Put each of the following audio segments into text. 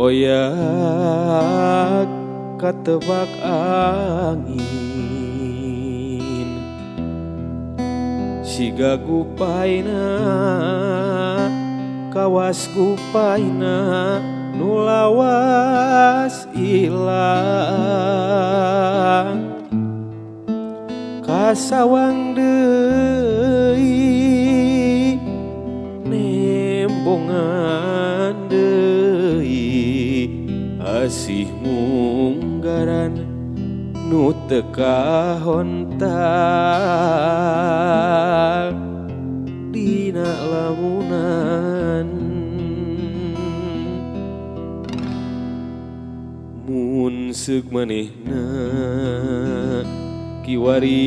oyak katebak angin siga gupaina kawas gupaina nulawas ilang kasawang deui nembongan deui asih munggaran nu teu kahontal dina lamunan mun seug manehna kiwari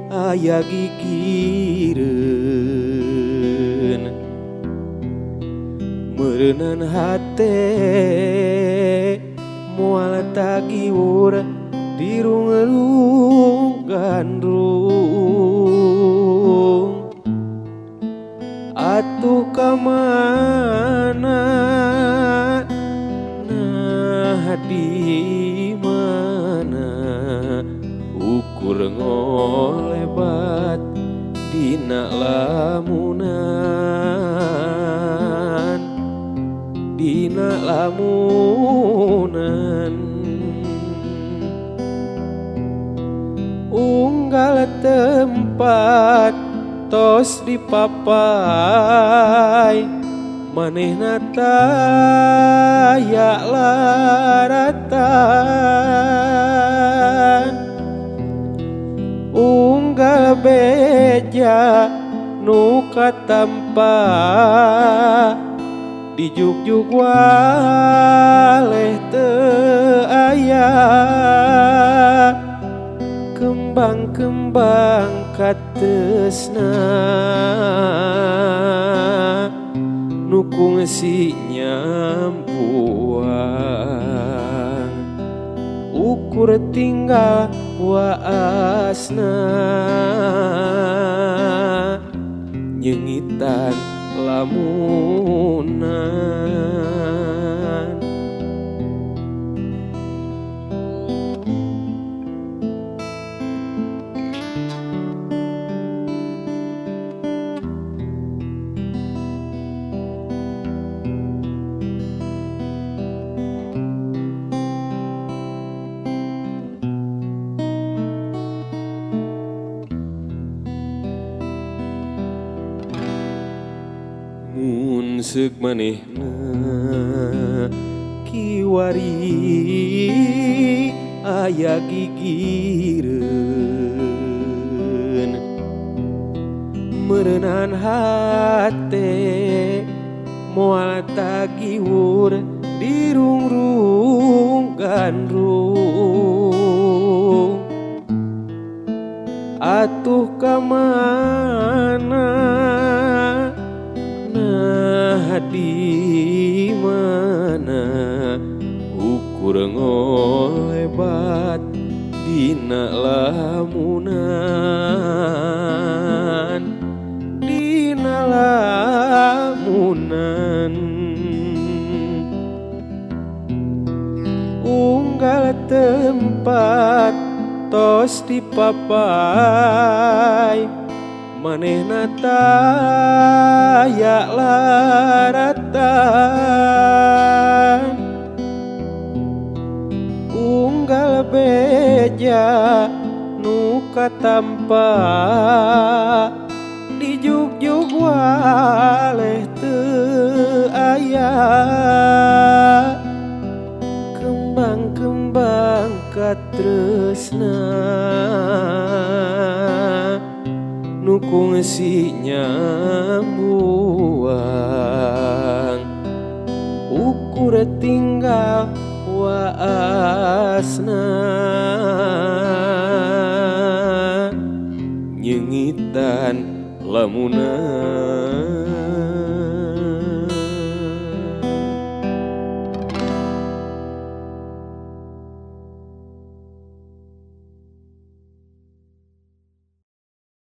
aya gigireun meureunnan hate moal tagiwur dirung-rung gandrung atuh kamana nah di mana ukur ngolebat dina lamunan unggal tempat tos dipapai manehna taya laratan unggal beja nu katampa dijuk-juk waleh teu aya kembang-kembang katesna nu kungsi nyampuan ukur tinggal waasna nyengitan lamunan mun seug manehna kiwari aya gigireun meureunnan hate moal tagiwur dirung-rung gandrung atuh kamana nah di mana ukur ngolebat dina lamunan unggal tempat tos dipapai manehna taya laratan unggal beja nu katampa dijuk-juk waleh teu aya kembang-kembang katresna nu kungsi nyambuang ukur tinggal waasna nyengitan lamunan